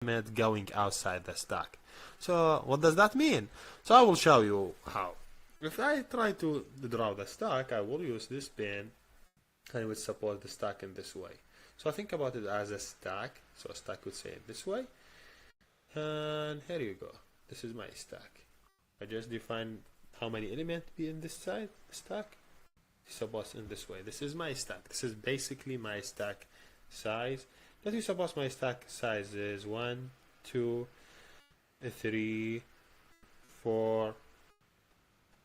element going outside the stack. So what does that mean? So I will show you how. If I try to draw the stack, I will use this pen and I would support the stack in this way. So think about it as a stack. So a stack would say it this way. And here you go. This is my stack. I just define how many elements be in this side stack. Suppose in this way. This is my stack. This is basically my stack size. Let me suppose my stack size is 1, 2, 3, 4,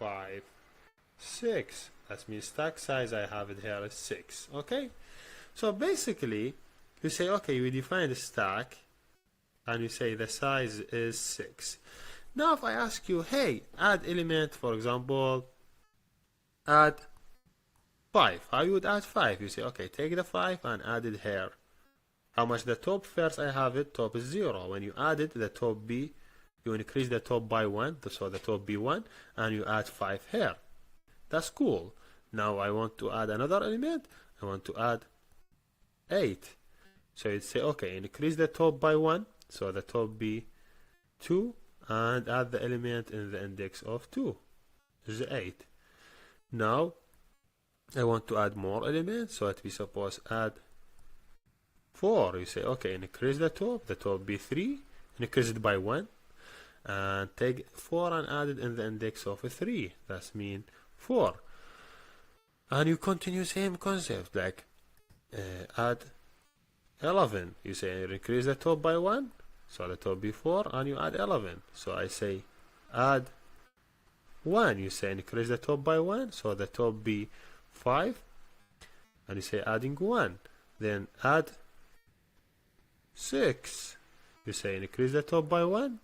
5, 6. That means stack size I have it here is 6. Okay? So basically, you say, okay, we define the stack and you say the size is 6. Now if I ask you, hey, add element, for example, add 5. How you would add 5? You say, okay, take the 5 and add it here. How much the top? First I have it, top is 0. When you add it, the top B, you increase the top by 1, so the top be 1, and you add 5 here. That's cool. Now I want to add another element. I want to add 8. So you'd say, okay, increase the top by 1, so the top be 2, and add the element in the index of 2. This is 8. Now I want to add more elements, so we suppose add 4. You say, okay, increase the top be 3, increase it by 1, and take 4 and add it in the index of 3. That's mean 4. And you continue same concept, like add 11. You say increase the top by 1, so the top be 4, and you add 11. So I say add 1. You say increase the top by 1, so the top be 5, and you say adding 1. Then add 6. You say increase the top by 1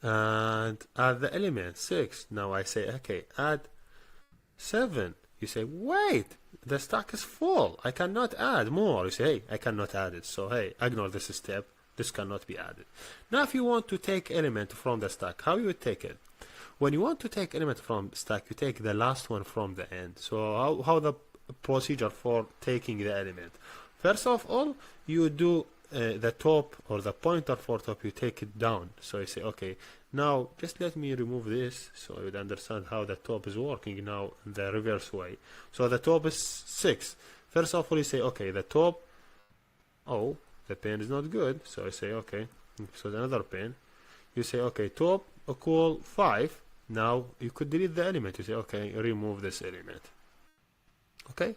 and add the element 6. Now I say, okay, add 7. You say, wait, the stack is full, I cannot add more. You say, hey, I cannot add it, so hey, ignore this step, this cannot be added. Now if you want to take element from the stack, how you would take it? When you want to take element from stack, you take the last one from the end. So how the procedure for taking the element? First of all, you do the top or the pointer for top, you take it down. So you say, okay, now just let me remove this so you would understand how the top is working now in the reverse way. So the top is 6. First of all, you say, okay, the top, oh, the pen is not good. So I say, okay, so another pen. You say, okay, top equal 5. Now you could delete the element. You say, okay, remove this element. Okay,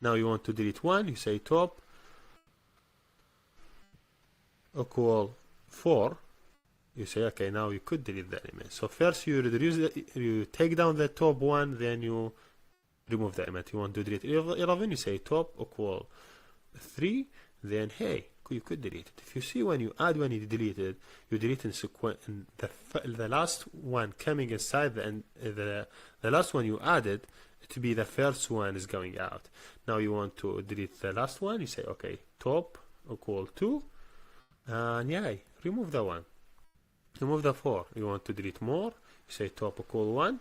now you want to delete 1. You say top equal 4. You say, okay, now you could delete the element. So first you reduce you take down the top 1, then you remove the element. You want to delete 11. You say top equal 3. Then hey, you could delete it. If you see when you add, when you delete it, you delete in sequence. The last one coming inside the last one you added to be the first one is going out. Now you want to delete the last one. You say, okay, top equal 2, and yeah, remove the 1. Remove the 4. You want to delete more. You say top equal 1.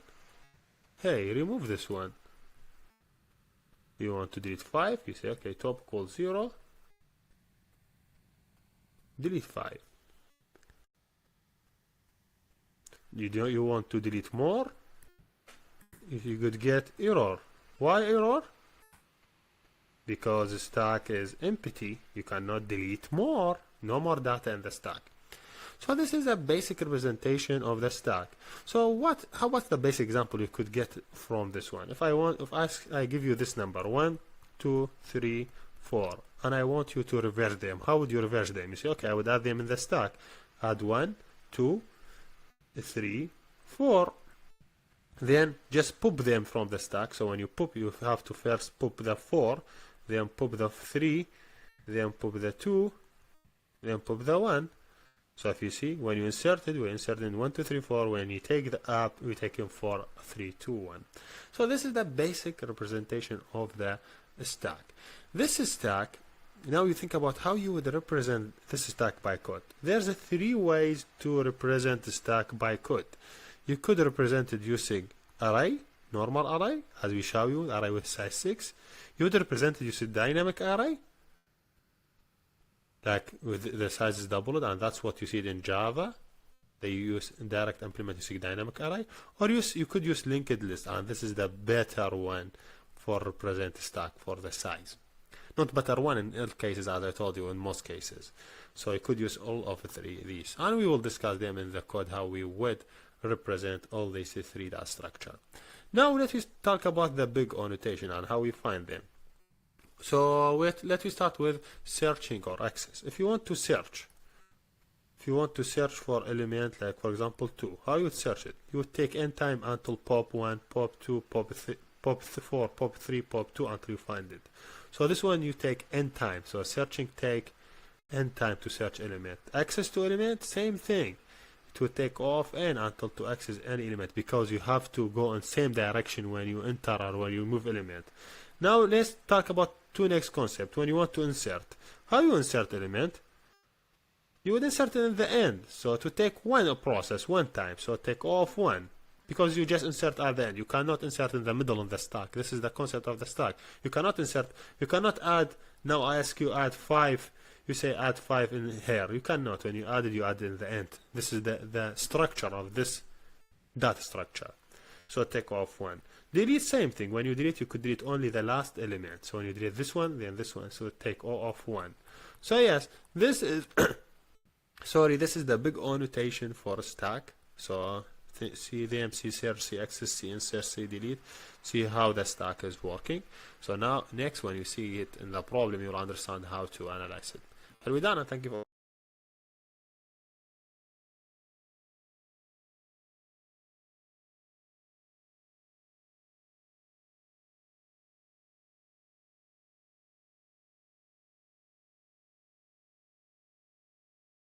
Hey, remove this one. You want to delete 5. You say, okay, top equal 0. Delete 5. You want to delete more. If you could get error. Why error? Because the stack is empty. You cannot delete more. No more data in the stack. So this is a basic representation of the stack. So what's the basic example you could get from this one? If I give you this number 1, 2, 3, 4, and I want you to reverse them. How would you reverse them? You say, okay, I would add them in the stack. Add 1, 2, 3, 4. Then just pop them from the stack. So when you pop, you have to first pop the 4, then pop the 3, then pop the 2, then pop the 1. So if you see, when you insert it, we insert in 1, 2, 3, 4. When you take the up, we take in 4, 3, 2, 1. So this is the basic representation of the stack. This stack, now you think about how you would represent this stack by code. There's 3 ways to represent the stack by code. You could represent it using array, normal array, as we show you, array with size 6. You would represent it using dynamic array, like with the size is doubled, and that's what you see in Java. They use direct implement using dynamic array, or you could use linked list, and this is the better one for represent stack for the size. Not better one in all cases, as I told you, in most cases. So you could use all of these, and we will discuss them in the code how we would represent all these three data structure. Now let us talk about the big O notation and how we find them. So let me start with searching or access. If you want to search for element, like for example 2, how you would search it? You would take n time until pop 1, pop 2, pop 4, pop 3, pop 2 until you find it. So this one you take n time. So searching take n time to search element. Access to element, same thing. It would take O of n until to access any element, because you have to go in same direction when you enter or when you move element. Now let's talk about two next concept. When you want to insert, how you insert element? You would insert it in the end, so it would take one process one time, so take O of 1, because you just insert at the end. You cannot insert in the middle of the stack. This is the concept of the stack. You cannot insert, you cannot add. Now I ask you add 5, you say add 5 in here. You cannot. When you add it in the end. This is the structure of this data structure. So take O of 1. Delete, same thing. When you delete, you could delete only the last element. So when you delete this one, then this one. So take O of 1. So yes, this is sorry, this is the big O notation for a stack. So see them, see search, see access, see insert, see delete, see how the stack is working. So now next when you see it in the problem, you'll understand how to analyze it. Are we done? And thank you for